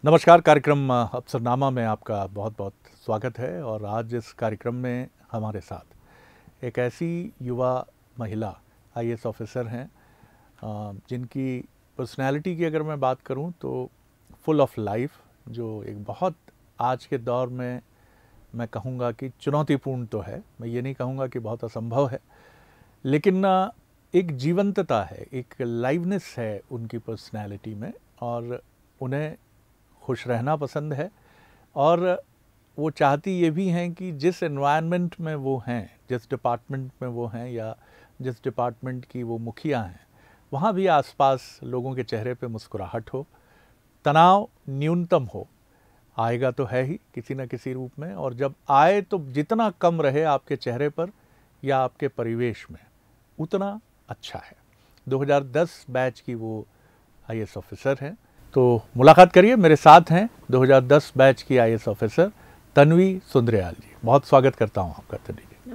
नमस्कार। कार्यक्रम अफसरनामा में आपका बहुत बहुत स्वागत है। और आज इस कार्यक्रम में हमारे साथ एक ऐसी युवा महिला आईएएस ऑफिसर हैं जिनकी पर्सनैलिटी की अगर मैं बात करूं तो फुल ऑफ लाइफ, जो एक बहुत आज के दौर में मैं कहूँगा कि चुनौतीपूर्ण तो है, मैं ये नहीं कहूँगा कि बहुत असंभव है, लेकिन एक जीवंतता है, एक लाइवनेस है उनकी पर्सनैलिटी में। और उन्हें खुश रहना पसंद है और वो चाहती ये भी हैं कि जिस एनवायरनमेंट में वो हैं, जिस डिपार्टमेंट में वो हैं या जिस डिपार्टमेंट की वो मुखिया हैं, वहाँ भी आसपास लोगों के चेहरे पे मुस्कुराहट हो, तनाव न्यूनतम हो। आएगा तो है ही किसी न किसी रूप में, और जब आए तो जितना कम रहे आपके चेहरे पर या आपके परिवेश में उतना अच्छा है। 2010 बैच की वो आईएएस ऑफिसर हैं। तो मुलाकात करिए, मेरे साथ हैं 2010 बैच की आईएएस ऑफिसर तन्वी सुंद्रियाल जी। बहुत स्वागत करता हूं आपका तन्वी जी।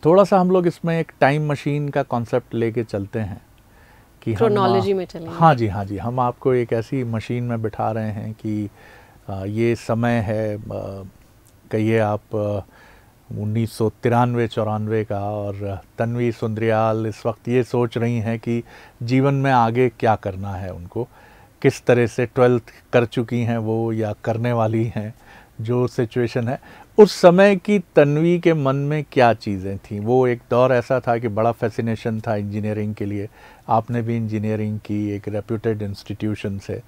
थोड़ा सा हम लोग इसमें एक टाइम मशीन का कॉन्सेप्ट लेके चलते हैं कि क्रोनोलॉजी में चलेंगे। हाँ जी, हम आपको एक ऐसी मशीन में बिठा रहे हैं कि ये समय है, कहिए आप 1993-94 का, और तन्वी सुंद्रियाल इस वक्त ये सोच रही हैं कि जीवन में आगे क्या करना है उनको, किस तरह से 12th कर चुकी हैं वो या करने वाली हैं। जो सिचुएशन है उस समय की तन्वी के मन में क्या चीज़ें थीं? वो एक दौर ऐसा था कि बड़ा फैसिनेशन था इंजीनियरिंग के लिए, आपने भी इंजीनियरिंग की एक रेप्यूटेड इंस्टीट्यूशन से,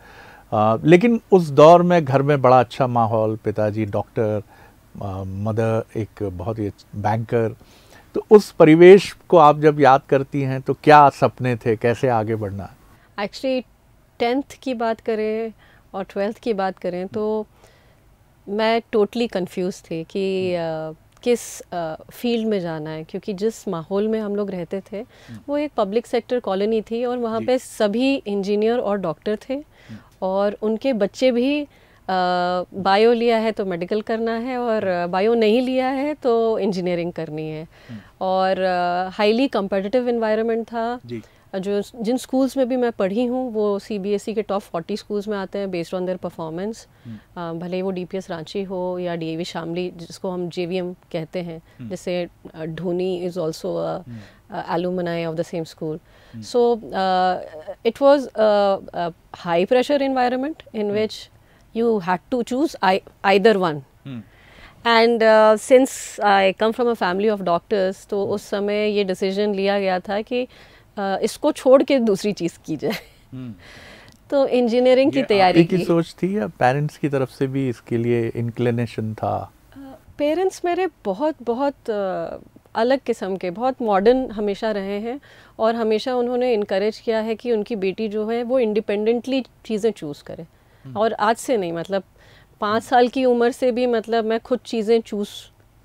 लेकिन उस दौर में घर में बड़ा अच्छा माहौल, पिताजी डॉक्टर, मदर एक बहुत ही बैंकर। तो उस परिवेश को आप जब याद करती हैं तो क्या सपने थे, कैसे आगे बढ़ना? एक्चुअली 10th की बात करें और 12th की बात करें तो मैं टोटली कंफ्यूज थी कि किस फील्ड में जाना है, क्योंकि जिस माहौल में हम लोग रहते थे वो एक पब्लिक सेक्टर कॉलोनी थी और वहाँ पे सभी इंजीनियर और डॉक्टर थे, और उनके बच्चे भी बायो लिया है तो मेडिकल करना है, और बायो नहीं लिया है तो इंजीनियरिंग करनी है। और हाईली कंपेटिटिव एनवायरनमेंट था। जो जिन स्कूल्स में भी मैं पढ़ी हूँ वो सीबीएसई के टॉप 40 स्कूल्स में आते हैं बेस्ड ऑन देयर परफॉर्मेंस, भले ही वो डीपीएस रांची हो या डीएवी शामली जिसको हम जेवीएम कहते हैं, जैसे Dhoni is also alumni of the same school. So it was a high pressure environment in which you had to choose either one. And since I come from a family of doctors, तो उस समय ये decision लिया गया था कि इसको छोड़ के दूसरी चीज़ की जाए। तो इंजीनियरिंग की तैयारी की सोच थी या पेरेंट्स की तरफ से भी इसके लिए इंक्लिनेशन था? पेरेंट्स मेरे बहुत अलग किस्म के, बहुत मॉडर्न हमेशा रहे हैं, और हमेशा उन्होंने इनकरेज किया है कि उनकी बेटी जो है वो इंडिपेंडेंटली चीज़ें चूज़ करे। और आज से नहीं, मतलब 5 साल की उम्र से भी मतलब मैं खुद चीज़ें चूज़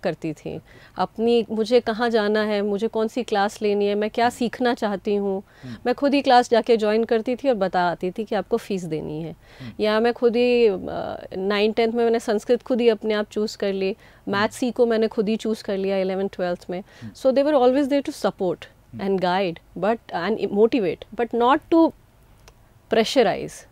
करती थी अपनी, मुझे कहाँ जाना है, मुझे कौन सी क्लास लेनी है, मैं क्या सीखना चाहती हूँ। मैं खुद ही क्लास जाके ज्वाइन करती थी और बता आती थी कि आपको फ़ीस देनी है। या मैं खुद ही 9th-10th में मैंने संस्कृत खुद ही अपने आप चूज़ कर ली, मैथ्स सी को मैंने खुद ही चूज़ कर लिया 11th-12th में। So they were always there to support and guide but and motivate, but not to pressurise.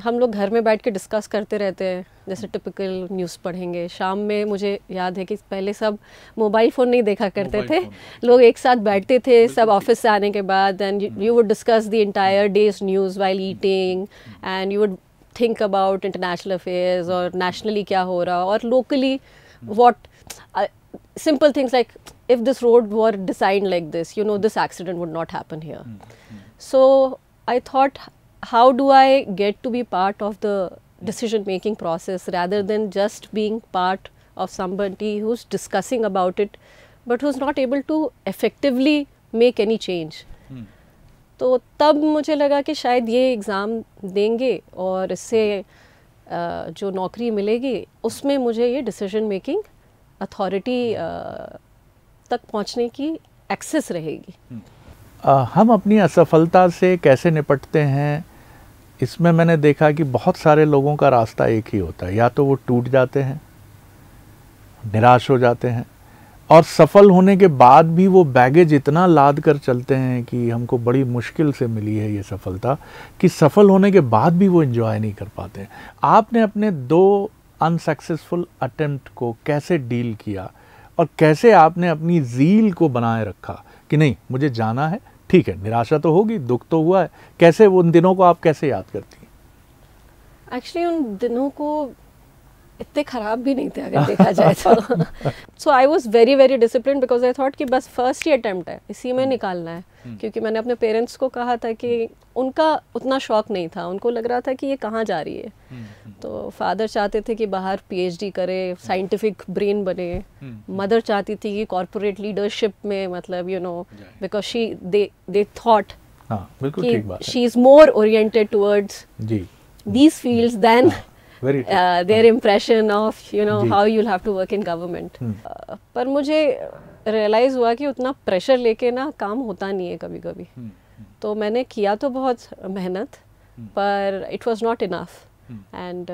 हम लोग घर में बैठ के डिस्कस करते रहते हैं, जैसे टिपिकल न्यूज़ पढ़ेंगे। शाम में मुझे याद है कि पहले सब मोबाइल फ़ोन नहीं देखा करते थे, लोग एक साथ बैठते थे सब ऑफिस से आने के बाद, and you would discuss the entire days news while eating, and you would think about international affairs और नेशनली क्या हो रहा, और locally what simple things like if this road were designed like this, you know, this accident would not happen here. So I thought, how do I get to be part of the decision making process rather than just being part of somebody who's discussing about it but who's not able to effectively make any change. तो तब मुझे लगा कि शायद ये exam देंगे और इससे जो नौकरी मिलेगी उसमें मुझे ये डिसीजन मेकिंग अथॉरिटी तक पहुंचने की एक्सेस रहेगी। हम अपनी असफलता से कैसे निपटते हैं, इसमें मैंने देखा कि बहुत सारे लोगों का रास्ता एक ही होता है, या तो वो टूट जाते हैं, निराश हो जाते हैं, और सफल होने के बाद भी वो बैगेज इतना लाद कर चलते हैं कि हमको बड़ी मुश्किल से मिली है ये सफलता, कि सफल होने के बाद भी वो एंजॉय नहीं कर पाते हैं। आपने अपने 2 अनसक्सेसफुल अटेम्प्ट को कैसे डील किया और कैसे आपने अपनी ज़ील को बनाए रखा कि नहीं मुझे जाना है, ठीक है निराशा तो होगी, दुख तो हुआ है, कैसे उन दिनों को आप कैसे याद करती हैं? एक्चुअली उन दिनों को इतने ख़राब भी नहीं थे अगर देखा जाए तो। So I was very very discipline because I thought कि बस फर्स्ट ही अटेम्प्ट है, इसी में निकालना है। क्योंकि मैंने अपने पेरेंट्स को कहा था कि उनका उतना शौक नहीं था, उनको लग रहा था कि ये कहाँ जा रही है। तो फादर चाहते थे कि बाहर PhD करे, साइंटिफिक ब्रेन बने। मदर चाहती थी कि कॉर्पोरेट लीडरशिप में, मतलब you know because she they thought कि she is more oriented towards these fields than their impression of how you'll have to work in government. पर मुझे realize हुआ कि उतना pressure लेके ना काम होता नहीं है कभी कभी। तो मैंने किया तो बहुत मेहनत, पर it was not enough and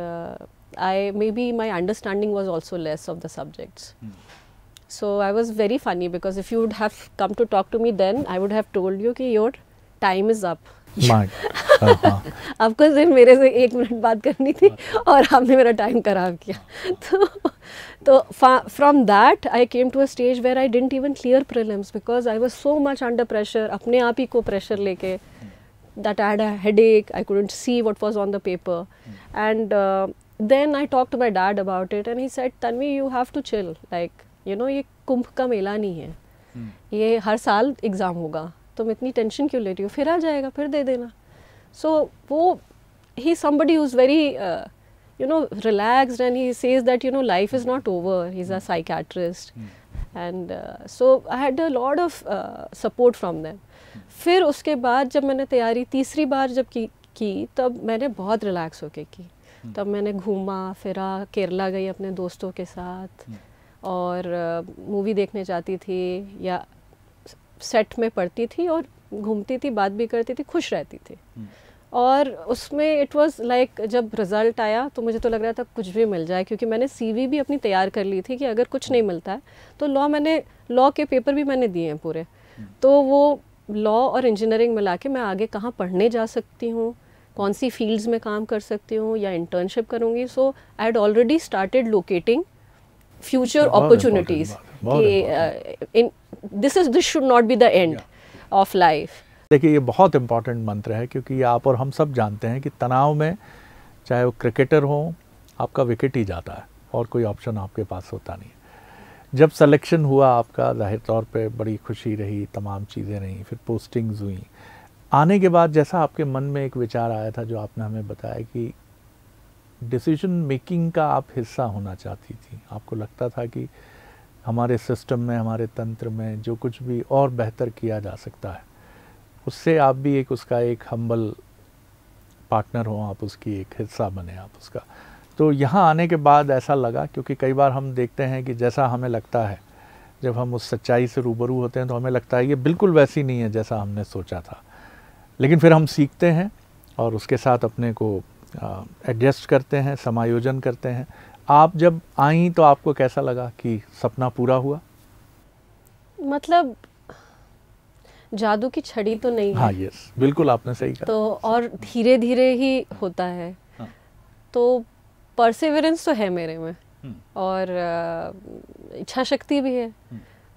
maybe my understanding was also less of the subjects. So I was very funny because if you would have come to talk to me then I would have told you कि your time is up. आपको सिर्फ मेरे से 1 minute बात करनी थी और आपने मेरा टाइम खराब किया। तो from that I came to a stage where I didn't even clear prelims because I was so much under pressure, अपने आप ही को प्रेशर लेके, that I had a headache, I couldn't see what was on the paper and then I talk to my dad about it and he said Tanvi you have to chill, like ये कुंभ का मेला नहीं है, ये हर साल exam होगा, तुम इतनी tension क्यों ले रही हो, फिर आ जाएगा, फिर दे देना। सो वो ही somebody who's very relaxed and he says that life is not over. He's a psychiatrist and so I had a lot of support from them. फिर उसके बाद जब मैंने तैयारी तीसरी बार जब की तब मैंने बहुत रिलैक्स होके की। तब मैंने घूमा फिरा, केरला गई अपने दोस्तों के साथ और मूवी देखने जाती थी या सेट में पढ़ती थी और घूमती थी, बात भी करती थी, खुश रहती थी। और उसमें इट वाज लाइक जब रिज़ल्ट आया तो मुझे तो लग रहा था कुछ भी मिल जाए, क्योंकि मैंने CV भी अपनी तैयार कर ली थी कि अगर कुछ नहीं मिलता है तो लॉ के पेपर भी मैंने दिए हैं पूरे, तो वो लॉ और इंजीनियरिंग मिला के मैं आगे कहाँ पढ़ने जा सकती हूँ, कौन सी फील्ड्स में काम कर सकती हूँ या इंटर्नशिप करूँगी। So I had already started locating future opportunities कि this should not be the end of life. देखिए ये बहुत इम्पॉर्टेंट मंत्र है, क्योंकि आप और हम सब जानते हैं कि तनाव में चाहे वो क्रिकेटर हो, आपका विकेट ही जाता है और कोई ऑप्शन आपके पास होता नहीं। जब सिलेक्शन हुआ आपका, जाहिर तौर पे बड़ी खुशी रही, तमाम चीज़ें रहीं, फिर पोस्टिंग्स हुई। आने के बाद जैसा आपके मन में एक विचार आया था जो आपने हमें बताया कि डिसीजन मेकिंग का आप हिस्सा होना चाहती थी, आपको लगता था कि हमारे सिस्टम में, हमारे तंत्र में जो कुछ भी और बेहतर किया जा सकता है, उससे आप भी उसका एक हम्बल पार्टनर हो, आप उसकी एक हिस्सा बने आप उसका। तो यहाँ आने के बाद ऐसा लगा, क्योंकि कई बार हम देखते हैं कि जैसा हमें लगता है, जब हम उस सच्चाई से रूबरू होते हैं तो हमें लगता है ये बिल्कुल वैसी नहीं है जैसा हमने सोचा था, लेकिन फिर हम सीखते हैं और उसके साथ अपने को एडजस्ट करते हैं, समायोजन करते हैं। आप जब आई तो आपको कैसा लगा कि सपना पूरा हुआ? मतलब जादू की छड़ी तो नहीं है। हाँ, यस, बिल्कुल आपने सही कहा। तो और धीरे धीरे ही होता है। हाँ। तो परसिवरेंस तो है मेरे में और इच्छा शक्ति भी है।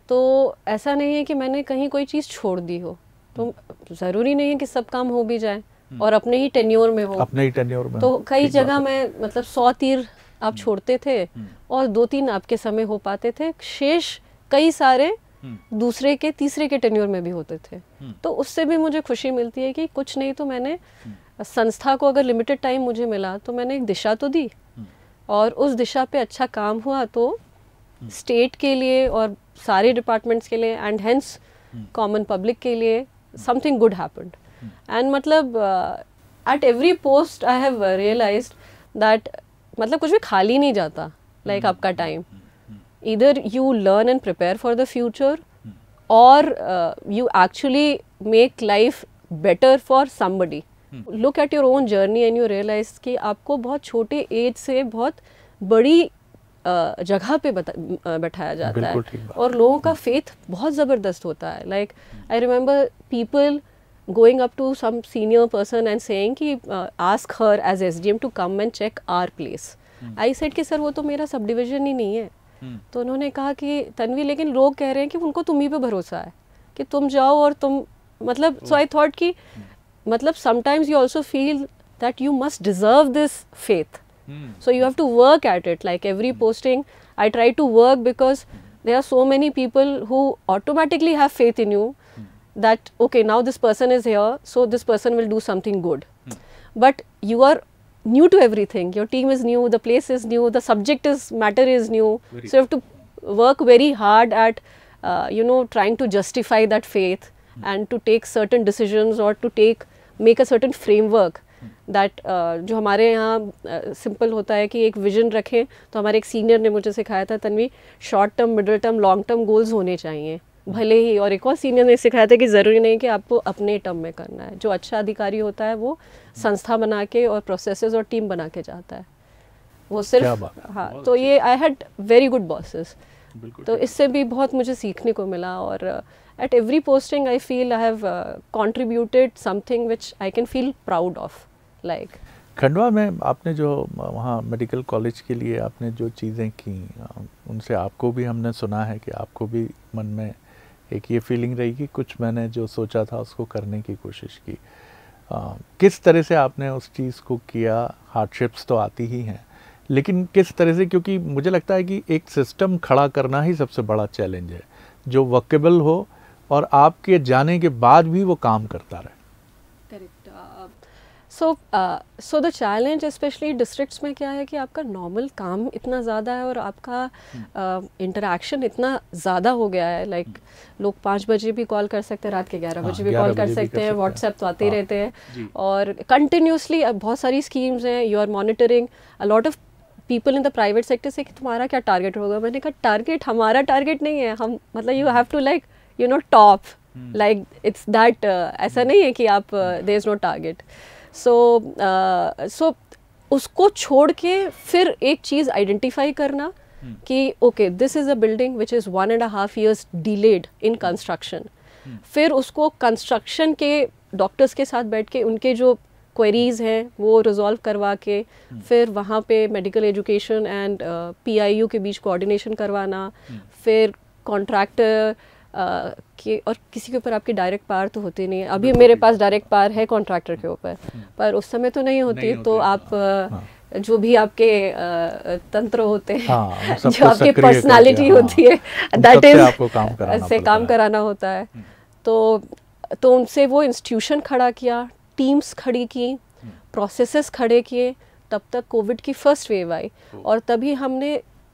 तो ऐसा नहीं है कि मैंने कहीं कोई चीज़ छोड़ दी हो, तो ज़रूरी नहीं है कि सब काम हो भी जाए और अपने ही टेन्योर में हो। अपने ही टेन्योर में तो कई जगह में मतलब 100 तीर आप छोड़ते थे और 2-3 आपके समय हो पाते थे, शेष कई सारे दूसरे के तीसरे के टेन्योर में भी होते थे। तो उससे भी मुझे खुशी मिलती है कि कुछ नहीं तो मैंने संस्था को, अगर लिमिटेड टाइम मुझे मिला तो मैंने एक दिशा तो दी और उस दिशा पे अच्छा काम हुआ तो स्टेट के लिए और सारे डिपार्टमेंट्स के लिए एंड हेंस कॉमन पब्लिक के लिए समथिंग गुड हैपेंड। एंड मतलब at every post I have realised that मतलब कुछ भी खाली नहीं जाता, लाइक आपका time either you learn and prepare for the future or you actually make life better for somebody. Look at your own journey and you realize कि आपको बहुत छोटे एज से बहुत बड़ी जगह पे बैठाया जाता है और लोगों का फेथ बहुत ज़बरदस्त होता है. Like I remember people going up to some senior person and saying कि ask her as SDM to come and check our place. I said कि सर वो तो मेरा सब डिविज़न ही नहीं है. तो उन्होंने कहा कि तन्वी लेकिन लोग कह रहे हैं कि उनको तुम ही पे भरोसा है कि तुम जाओ और तुम मतलब so I thought कि मतलब sometimes you also feel that you must deserve this faith. So you have to work at it. Like every posting I try to work because there are so many people who automatically have faith in you. That okay, now this person is here, so this person will do something good. But you are new to everything. Your team is new, the place is new, the subject matter is new. So you have to work very hard at trying to justify that faith and to take certain decisions or to make a certain framework. That जो हमारे यहाँ simple होता है कि एक vision रखें. तो हमारे एक सीनियर ने मुझे सिखाया था Tanvi, short term, middle term, long term goals होने चाहिए भले ही. और एक और सीनियर ने सिखाया था कि ज़रूरी नहीं कि आपको अपने टर्म में करना है. जो अच्छा अधिकारी होता है वो संस्था बना के और प्रोसेसेस और टीम बना के जाता है. वो सिर्फ हाँ. तो ये I had very good bosses. तो इससे भी बहुत मुझे सीखने को मिला. और at every posting I feel I have contributed something which I can feel proud of. Like Khandwa में आपने जो वहाँ मेडिकल कॉलेज के लिए आपने जो चीज़ें की उनसे आपको भी हमने सुना है कि आपको भी मन में एक ये फीलिंग रही कि कुछ मैंने जो सोचा था उसको करने की कोशिश की. किस तरह से आपने उस चीज़ को किया? हार्डशिप्स तो आती ही हैं, लेकिन किस तरह से, क्योंकि मुझे लगता है कि एक सिस्टम खड़ा करना ही सबसे बड़ा चैलेंज है जो वर्केबल हो और आपके जाने के बाद भी वो काम करता रहे. So the challenge specially districts में क्या है कि आपका नॉर्मल काम इतना ज़्यादा है और आपका इंटरेक्शन इतना ज़्यादा हो गया है. लाइक लोग 5 बजे भी कॉल कर सकते हैं, रात के 11 बजे भी कॉल कर सकते हैं, व्हाट्सएप तो आते ही रहते हैं और कंटिन्यूसली बहुत सारी स्कीम्स हैं. You are monitoring a lot of people in the private sector से कि तुम्हारा क्या टारगेट होगा. मैंने कहा टारगेट हमारा टारगेट नहीं है. हम मतलब you have to like top like it's that. ऐसा नहीं है कि आप there is no target. So उसको छोड़ के फिर एक चीज़ आइडेंटिफाई करना कि okay this is a building which is 1.5 years delayed in construction. फिर उसको कंस्ट्रक्शन के डॉक्टर्स के साथ बैठ के उनके जो क्वेरीज हैं वो रिजॉल्व करवा के फिर वहाँ पे मेडिकल एजुकेशन एंड PIU के बीच कोऑर्डिनेशन करवाना. फिर कॉन्ट्रैक्टर कि और किसी के ऊपर आपकी डायरेक्ट पावर तो होती नहीं है. अभी मेरे पास डायरेक्ट पावर है कॉन्ट्रैक्टर के ऊपर, पर उस समय तो नहीं होती. तो आप जो भी आपके तंत्र होते हैं, जो आपकी पर्सनालिटी होती है, दैट इज से काम कराना होता है. तो उनसे वो इंस्टीट्यूशन खड़ा किया, टीम्स खड़ी की, प्रोसेसेस खड़े किए. तब तक कोविड की फर्स्ट वेव आई और तभी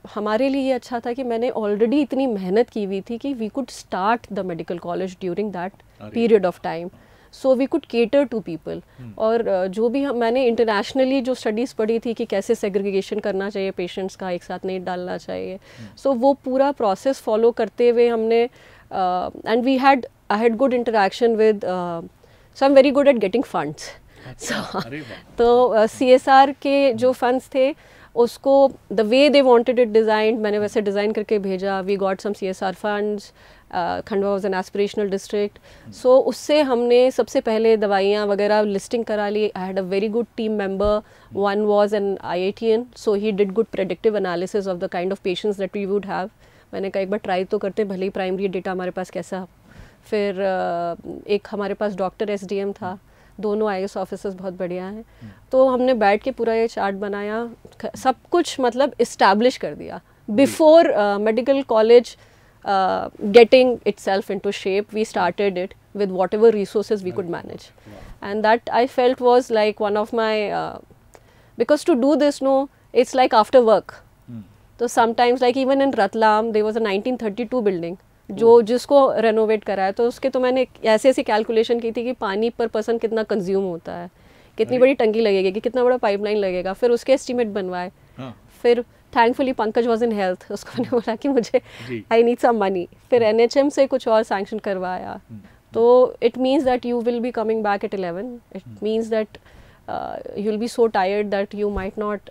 हमारे लिए ये अच्छा था कि मैंने ऑलरेडी इतनी मेहनत की हुई थी कि we could start the medical college during that period of time. So we could cater to people. और जो भी मैंने इंटरनेशनली जो स्टडीज़ पढ़ी थी कि कैसे सेग्रीगेशन करना चाहिए पेशेंट्स का, एक साथ नहीं डालना चाहिए. सो वो पूरा प्रोसेस फॉलो करते हुए हमने and I had good interaction with so I am very good at getting funds. तो CSR के जो फंड्स थे उसको the way they wanted it design, मैंने वैसे डिज़ाइन करके भेजा. We got some CSR funds. Khandwa was an aspirational district. So उससे हमने सबसे पहले दवाइयाँ वगैरह लिस्टिंग करा ली. I had a very good team member. One was an IITian, so he did good predictive analysis of the kind of patients that we would have. मैंने कहा एक बार ट्राई तो करते, भले ही प्राइमरी डेटा हमारे पास कैसा. फिर एक हमारे पास डॉक्टर SDM था, दोनों IAS ऑफिसर्स बहुत बढ़िया हैं. तो हमने बैठ के पूरा ये चार्ट बनाया, सब कुछ मतलब इस्टेब्लिश कर दिया before medical college getting itself into shape. We started it with whatever resources we could manage, and that I felt was like one of my because to do this, no, it's like after work. So sometimes like even in Ratlam there was a 1932 building जो जिसको renovate करा है, तो उसके तो मैंने ऐसे ऐसी कैलकुलेशन की थी कि पानी पर पर्सन कितना कंज्यूम होता है, कितनी बड़ी टंकी लगेगी, कि कितना बड़ा पाइपलाइन लगेगा, फिर उसके एस्टीमेट बनवाए. फिर thankfully Pankaj was in health, उसको मैंने बोला कि मुझे आई नीड सम मनी. फिर NHM से कुछ और सैंक्शन करवाया. तो it means that you will be coming back at 11. It means that you will be so tired that you might not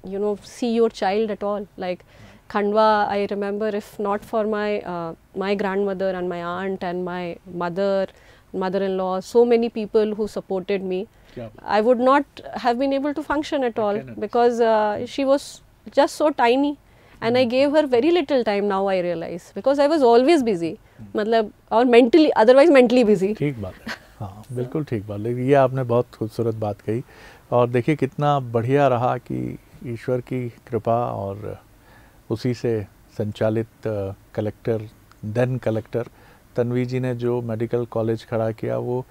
you know, see your child at all. Like Khandwa, I remember, if not for my grandmother and my aunt and my mother-in-law, so many people who supported me, I would not have been able to function at all, because she was just so tiny and I gave her very little time. Now I realize, because I was always busy, मतलब, और mentally, otherwise mentally busy. ठीक बात है, हाँ बिल्कुल ठीक बात। लेकिन ये आपने बहुत खूबसूरत बात कही, और देखिए कितना बढ़िया रहा कि ईश्वर की कृपा और उसी से संचालित कलेक्टर तन्वी जी ने जो मेडिकल कॉलेज खड़ा किया, वो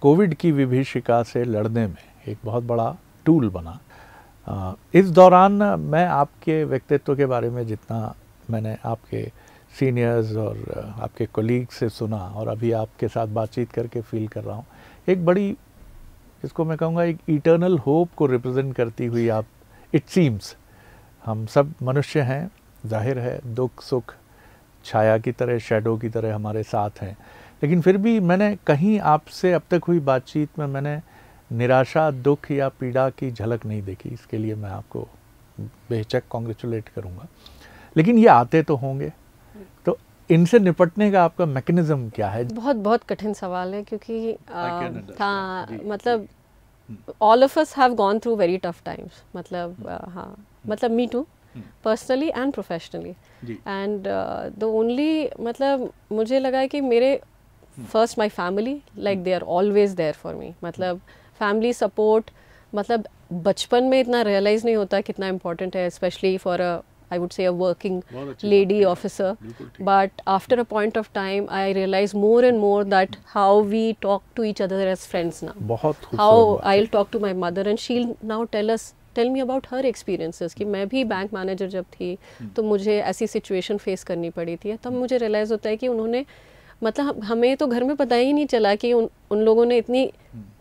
कोविड की विभीषिका से लड़ने में एक बहुत बड़ा टूल बना। इस दौरान मैं आपके व्यक्तित्व के बारे में जितना मैंने आपके सीनियर्स और आपके कोलीग से सुना और अभी आपके साथ बातचीत करके फील कर रहा हूँ, एक बड़ी, इसको मैं कहूँगा एक इटर्नल होप को रिप्रेजेंट करती हुई आप, इट सीम्स, हम सब मनुष्य हैं, जाहिर है दुख सुख छाया की तरह, शैडो की तरह हमारे साथ हैं, लेकिन फिर भी मैंने कहीं आपसे अब तक हुई बातचीत में मैंने निराशा, दुख या पीड़ा की झलक नहीं देखी। इसके लिए मैं आपको बेशक कॉन्ग्रेचुलेट करूँगा। लेकिन ये आते तो होंगे, तो इनसे निपटने का आपका मैकेनिज्म क्या है? बहुत बहुत कठिन सवाल है, क्योंकि हाँ, मतलब all of us have gone through very tough times, मतलब हाँ, मतलब me too, personally and professionally, and the only, मतलब मुझे लगा है कि मेरे first my family, like they are always there for me, मतलब family support, मतलब बचपन में इतना realize नहीं होता कितना important है, especially for a, I would say, a working lady officer, but after a point of time I realize more and more that how we talk to each other as friends now, how I'll talk to my mother and she'll now tell me about her experiences, कि मैं भी bank manager जब थी तो मुझे ऐसी situation face करनी पड़ी थी, तब मुझे रियलाइज़ होता है कि उन्होंने, मतलब हमें तो घर में पता ही नहीं चला कि उन लोगों ने इतनी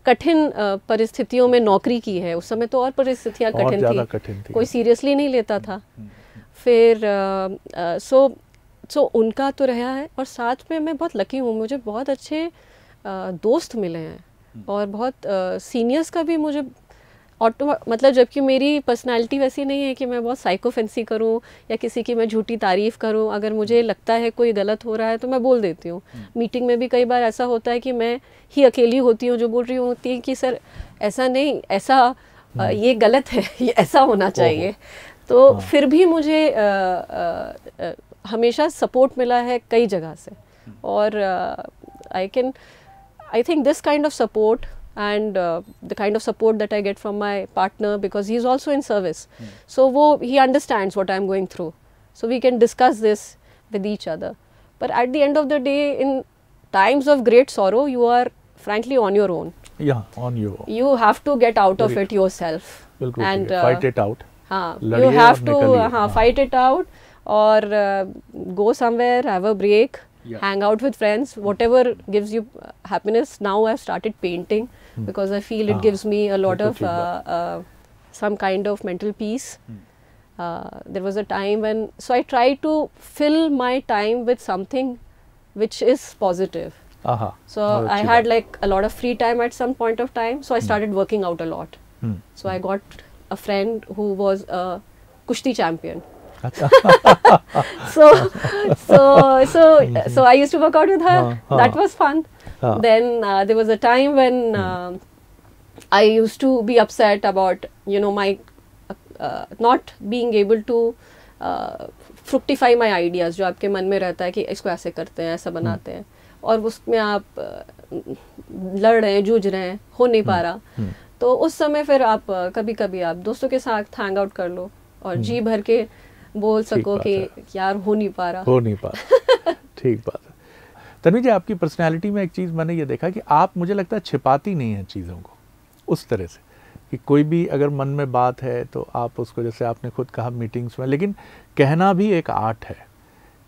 कठिन परिस्थितियों में नौकरी की है। उस समय तो और परिस्थितियाँ कठिन थी, कोई सीरियसली नहीं लेता था। फिर सो उनका तो रहा है, और साथ में मैं बहुत लकी हूँ, मुझे बहुत अच्छे दोस्त मिले हैं, और बहुत सीनियर्स का भी मुझे मतलब, जबकि मेरी पर्सनालिटी वैसी नहीं है कि मैं बहुत साइको फैंसी करूँ या किसी की मैं झूठी तारीफ़ करूँ। अगर मुझे लगता है कोई गलत हो रहा है तो मैं बोल देती हूँ। मीटिंग में भी कई बार ऐसा होता है कि मैं ही अकेली होती हूँ जो बोल रही होती है कि सर ऐसा नहीं, ऐसा ये गलत है, ये ऐसा होना चाहिए। तो फिर भी मुझे हमेशा सपोर्ट मिला है कई जगह से, और I think this kind of support and the kind of support that I get from my partner, because he is also in service, so he understands what I am going through, so we can discuss this with each other. But at the end of the day, in times of great sorrow, you are frankly on your own. Yeah, on your own. You have to get out of it yourself and fight it out. You have to fight it out, or go somewhere, have a break, hang out with friends, whatever gives you happiness. Now I've started painting because I feel it gives me a lot of some kind of mental peace. There was a time when, so I try to fill my time with something which is positive. So I had like a lot of free time at some point of time, so I started working out a lot. So I got a friend who was a Kushti champion. so I used to work out with her. That was fun. Then there was a time when I used to be upset about, you know, my not being able to fructify my ideas, जो आपके मन में रहता है कि इसको ऐसे करते हैं, ऐसा बनाते हैं, और उसमें आप लड़ रहे हैं, जूझ रहे हैं, हो नहीं पा रहा, तो उस समय फिर आप कभी-कभी आप दोस्तों के साथ हैंग आउट कर लो और जी भर के बोल सको कि यार हो नहीं पा रहा। ठीक बात है। तन्वी जी, आपकी पर्सनैलिटी में एक चीज़ मैंने ये देखा कि आप, मुझे लगता है, छिपाती नहीं हैं चीज़ों को उस तरह से कि कोई भी अगर मन में बात है तो आप उसको, जैसे आपने खुद कहा मीटिंग्स में, लेकिन कहना भी एक आर्ट है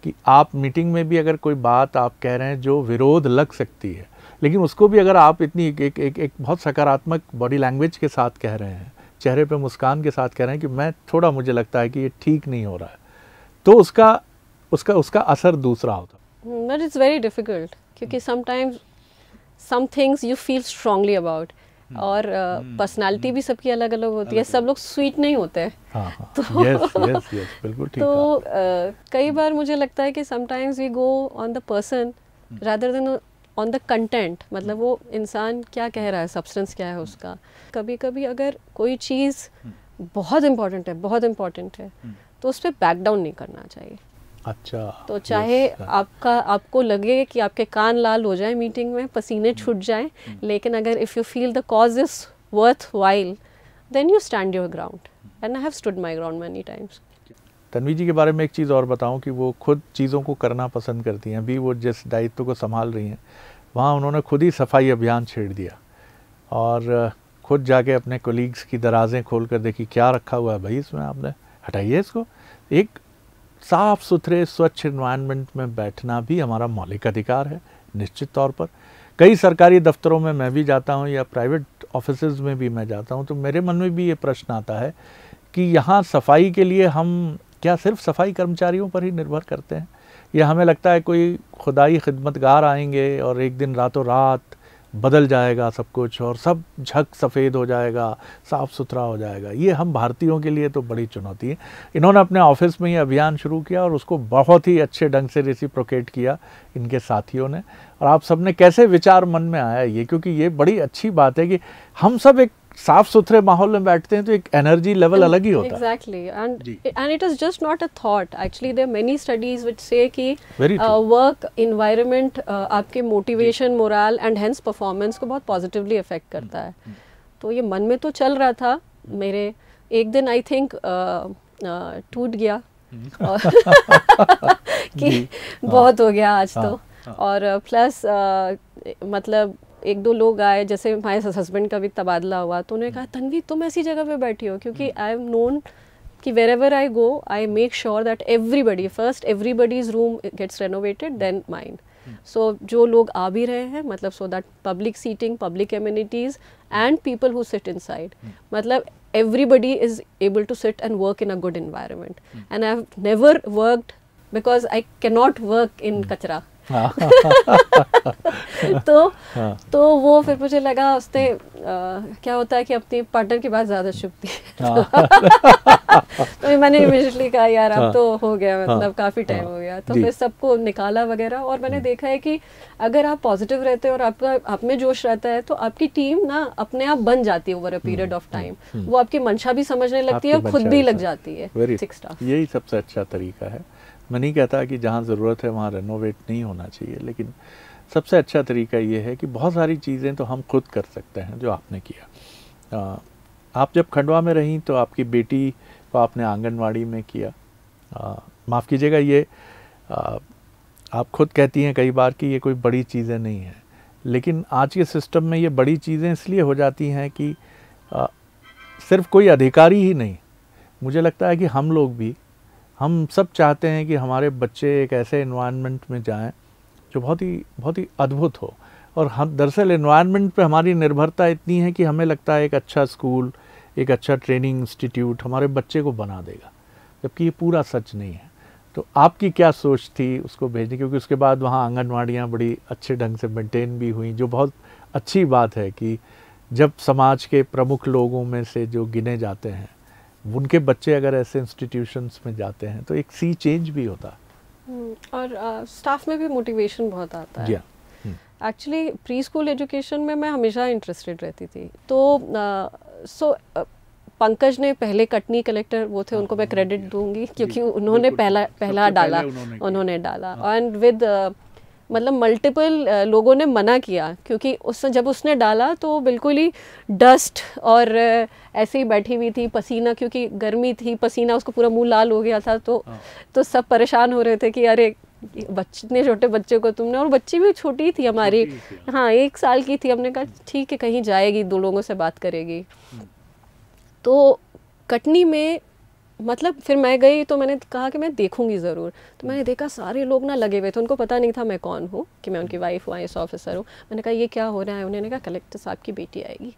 कि आप मीटिंग में भी अगर कोई बात आप कह रहे हैं जो विरोध लग सकती है, लेकिन उसको भी अगर आप इतनी एक बहुत सकारात्मक बॉडी लैंग्वेज के साथ कह रहे हैं, चेहरे पे मुस्कान के साथ कह रहे हैं कि मैं थोड़ा, मुझे लगता है कि ये ठीक नहीं हो रहा है, तो उसका असर दूसरा होता है। But it's very difficult, क्योंकि sometimes some things you feel strongly about और पर्सनालिटी भी सबकी अलग अलग होती है, सब लोग स्वीट नहीं होते हैं। तो यस बिल्कुल ठीक। तो कई बार मुझे लगता है कि sometimes we go on the person rather than on the content, मतलब वो इंसान क्या कह रहा है, सब्सटेंस क्या है उसका। कभी कभी अगर कोई चीज़ बहुत इम्पॉर्टेंट है तो उस पर बैक डाउन नहीं करना चाहिए। अच्छा, तो चाहे आपको लगे कि आपके कान लाल हो जाए मीटिंग में, पसीने छूट जाएं, लेकिन अगर if you feel the cause is worth while, then you stand your ground, and I have stood my ground many times. Tanvi ji के बारे में एक चीज़ और बताऊं कि वो खुद चीज़ों को करना पसंद करती हैं। अभी वो जिस दायित्व को संभाल रही हैं वहाँ उन्होंने खुद ही सफाई अभियान छेड़ दिया और खुद जाके अपने कोलीग्स की दराज़ें खोल कर देखी, क्या रखा हुआ है भाई इसमें, आपने हटाइए इसको। एक साफ़ सुथरे स्वच्छ एनवायरनमेंट में बैठना भी हमारा मौलिक अधिकार है निश्चित तौर पर। कई सरकारी दफ्तरों में मैं भी जाता हूँ या प्राइवेट ऑफिसेज़ में भी मैं जाता हूँ, तो मेरे मन में भी ये प्रश्न आता है कि यहाँ सफाई के लिए हम क्या सिर्फ सफाई कर्मचारियों पर ही निर्भर करते हैं, या हमें लगता है कोई खुदाई खिदमतगार आएंगे और एक दिन रातों रात बदल जाएगा सब कुछ और सब झक सफ़ेद हो जाएगा, साफ़ सुथरा हो जाएगा। ये हम भारतीयों के लिए तो बड़ी चुनौती है। इन्होंने अपने ऑफिस में ये अभियान शुरू किया और उसको बहुत ही अच्छे ढंग से रेसिप्रोकेट किया इनके साथियों ने। और आप सबने कैसे विचार मन में आया ये, क्योंकि ये बड़ी अच्छी बात है कि हम सब एक साफ सुथरे माहौल में बैठते हैं तो एक एनर्जी लेवल अलग ही होता है। Exactly, and it is just not a thought. Actually, there are many studies which say कि work environment आपके motivation, morale and hence performance को बहुत positively affect करता है। तो ये मन में तो चल रहा था मेरे, एक दिन I think टूट गया और कि बहुत हो गया आज तो। और प्लस मतलब एक दो लोग आए, जैसे हमारे हस्बैंड का भी तबादला हुआ, तो उन्होंने कहा तन्वी तुम ऐसी जगह पे बैठी हो, क्योंकि आई एम नोन कि wherever I go I make sure that everybody's room gets renovated then mind. So जो लोग आ भी रहे हैं, मतलब so that public seating, public amenities and people who sit inside, मतलब everybody is able to sit and work in a good environment. And I have never worked because I cannot work in कचरा। तो वो फिर मुझे लगा उसने क्या होता है कि अपनी पार्टनर की बात ज़्यादा चुभती है। तो मैंने इमीडिएटली कहा यार अब तो हो गया, मतलब काफ़ी टाइम हो गया, तो फिर सबको निकाला वगैरह। और मैंने देखा है कि अगर आप पॉजिटिव रहते हैं और आपका आप में जोश रहता है तो आपकी टीम ना अपने आप बन जाती है over a period of time. वो आपकी मंशा भी समझने लगती है, खुद भी लग जाती है। यही सबसे अच्छा तरीका है। मैं नहीं कहता कि जहाँ ज़रूरत है वहाँ रेनोवेट नहीं होना चाहिए, लेकिन सबसे अच्छा तरीका ये है कि बहुत सारी चीज़ें तो हम खुद कर सकते हैं जो आपने किया। आप जब खंडवा में रहीं तो आपकी बेटी को आपने आंगनवाड़ी में किया। माफ़ कीजिएगा, ये आप खुद कहती हैं कई बार कि ये कोई बड़ी चीज़ें नहीं हैं, लेकिन आज के सिस्टम में ये बड़ी चीज़ें इसलिए हो जाती हैं कि सिर्फ कोई अधिकारी ही नहीं, मुझे लगता है कि हम लोग भी, हम सब चाहते हैं कि हमारे बच्चे एक ऐसे एनवायरनमेंट में जाएं जो बहुत ही अद्भुत हो। और हम दरअसल एनवायरनमेंट पे हमारी निर्भरता इतनी है कि हमें लगता है एक अच्छा स्कूल, एक अच्छा ट्रेनिंग इंस्टीट्यूट हमारे बच्चे को बना देगा, जबकि ये पूरा सच नहीं है। तो आपकी क्या सोच थी उसको भेजने, क्योंकि उसके बाद वहाँ आंगनवाड़ियाँ बड़ी अच्छे ढंग से मेंटेन भी हुई, जो बहुत अच्छी बात है कि जब समाज के प्रमुख लोगों में से जो गिने जाते हैं उनके बच्चे अगर ऐसे इंस्टीट्यूशंस में जाते हैं तो एक सी चेंज भी होता है। और स्टाफ में भी मोटिवेशन बहुत आता है। एक्चुअली प्री स्कूल एजुकेशन में मैं हमेशा इंटरेस्टेड रहती थी। तो पंकज ने पहले कटनी कलेक्टर वो थे, उनको मैं क्रेडिट दूंगी क्योंकि उन्होंने पहला डाला, उन्होंने डाला। एंड विद मतलब मल्टीपल लोगों ने मना किया, क्योंकि जब उसने डाला तो बिल्कुल ही डस्ट और ऐसे ही बैठी हुई थी, पसीना, क्योंकि गर्मी थी, पसीना उसको पूरा मुंह लाल हो गया था। तो सब परेशान हो रहे थे कि अरे इतने छोटे बच्चे को तुमने, और बच्ची भी छोटी थी हमारी, हाँ 1 साल की थी। हमने कहा ठीक है कहीं जाएगी, 2 लोगों से बात करेगी। तो कटनी में मतलब फिर मैं गई तो मैंने कहा कि मैं देखूंगी ज़रूर। तो मैंने देखा सारे लोग ना लगे हुए थे, उनको पता नहीं था मैं कौन हूँ, कि मैं उनकी वाइफ हूँ, IAS ऑफिसर हूँ। मैंने कहा ये क्या हो रहा है? उन्होंने कहा कलेक्टर साहब की बेटी आएगी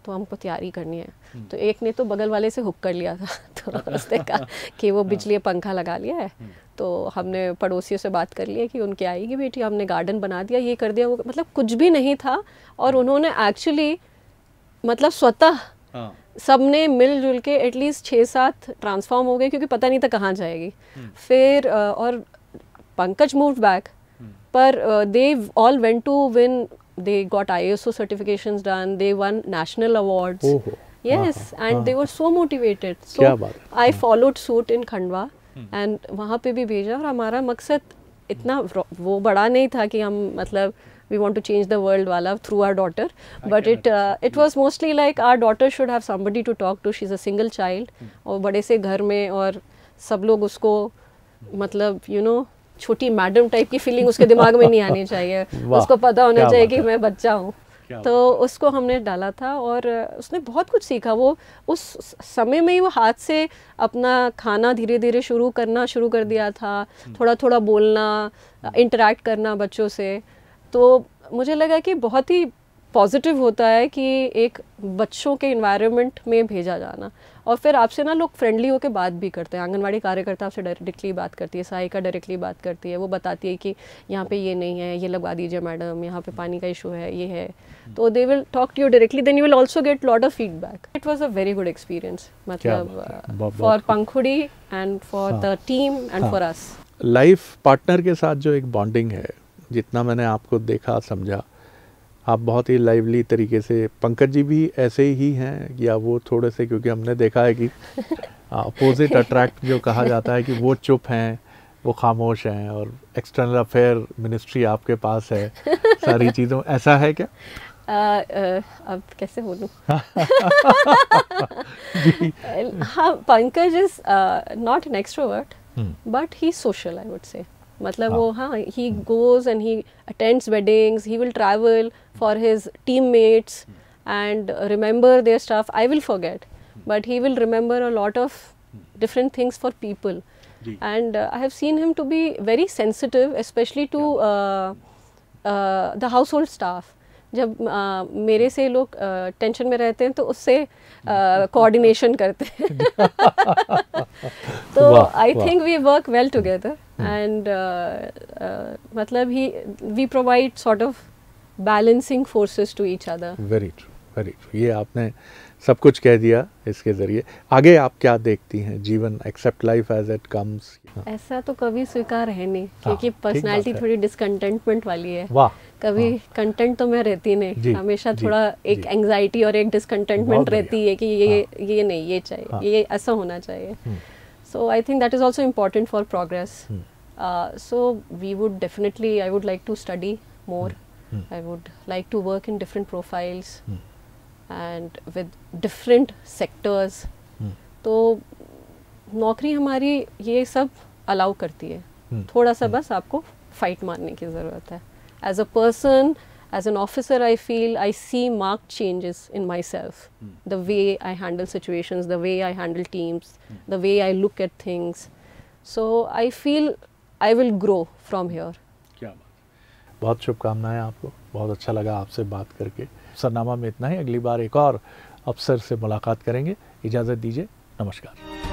तो हमको तैयारी करनी है। तो एक ने तो बगल वाले से हुक कर लिया था, तो उसने कहा कि वो बिजली पंखा लगा लिया है। तो हमने पड़ोसियों से बात कर लिया कि उनकी आएगी बेटी, हमने गार्डन बना दिया, ये कर दिया, वो मतलब कुछ भी नहीं था। और उन्होंने एक्चुअली मतलब स्वतः हाँ, सब ने मिलजुल के एटलीस्ट 6-7 ट्रांसफॉर्म हो गए, क्योंकि पता नहीं था कहाँ जाएगी। फिर और पंकज मूव्ड बैक, पर they all went to win, they got ISO certifications done, they won national awards. ओहो, Yes, and they were so motivated. क्या So बात है। I followed suit in Khandwa and वहाँ पे भी भेजा, और हमारा मकसद इतना वो बड़ा नहीं था कि हम मतलब we want to change the world वाला through our daughter, but it was mostly like our daughter should have somebody to talk to. She's a single child, और बड़े से घर में, और सब लोग उसको मतलब छोटी मैडम टाइप की फीलिंग उसके दिमाग में नहीं आनी चाहिए। उसको पता होना चाहिए कि मैं बच्चा हूँ। तो उसको हमने डाला था, और उसने बहुत कुछ सीखा। वो उस समय में ही वो हाथ से अपना खाना धीरे धीरे करना शुरू कर दिया था, थोड़ा थोड़ा बोलना, इंटरेक्ट करना बच्चों से। तो मुझे लगा कि बहुत ही पॉजिटिव होता है कि एक बच्चों के इन्वायरमेंट में भेजा जाना, और फिर आपसे ना लोग फ्रेंडली होकर बात भी करते हैं। आंगनवाड़ी कार्यकर्ता आपसे डायरेक्टली बात करती है, सहायिका डायरेक्टली बात करती है, वो बताती है कि यहाँ पे ये नहीं है, ये लगवा दीजिए मैडम, यहाँ पे पानी का इशू है, ये है। तो they will talk to you directly, then you will also get lot of feedback. It was a very good experience, मतलब for Pankhuri and for the team and for us. Life partner के साथ जो एक bonding है, जितना मैंने आपको देखा समझा, आप बहुत ही लाइवली तरीके से, पंकज जी भी ऐसे ही हैं या वो थोड़े से, क्योंकि हमने देखा है कि अपोजिट अट्रैक्ट जो कहा जाता है कि वो चुप हैं, वो खामोश हैं, और एक्सटर्नल अफेयर मिनिस्ट्री आपके पास है सारी चीज़ों, ऐसा है क्या? अब कैसे बोलूं? हाँ, Pankaj is not an extrovert, but he social, I would say. मतलब वो हाँ, he goes and he attends weddings, he will travel for his teammates and remember their stuff. I will forget, but he will remember a lot of different things for people. And I have seen him to be very sensitive, especially to the household staff. जब मेरे से लोग tension में रहते हैं तो उससे coordination करते हैं। तो I think we work well together, and मतलब we provide sort of balancing forces to each other. Very true, very true. ये आपने सब कुछ कह दिया इसके ज़रिए। आगे आप क्या देखती हैं जीवन, except life as it comes? ऐसा तो कभी स्वीकार है नहीं, क्योंकि पर्सनालिटी थोड़ी डिसकंटेंटमेंट वाली है। वाह। कभी कंटेंट तो मैं रहती नहीं, हमेशा थोड़ा एक एंग्जाइटी और एक डिसकंटेंटमेंट रहती है कि ये नहीं, ये चाहिए, ये ऐसा होना चाहिए। So I think that is also important for progress. So we would definitely, I would like to study more, I would like to work in different profiles and with different sectors. तो नौकरी हमारी ये सब allow करती है, थोड़ा सा बस आपको फाइट मारने की ज़रूरत है। As a person, as an officer, I feel I see marked changes in myself. The way I handle situations, the way I handle teams, the way I look at things. So I feel I will grow from here. क्या बात। बहुत शुभकामनाएं आपको, बहुत अच्छा लगा आपसे बात करके। अफसरनामा में इतना ही, अगली बार एक और अफसर से मुलाकात करेंगे। इजाज़त दीजिए, नमस्कार।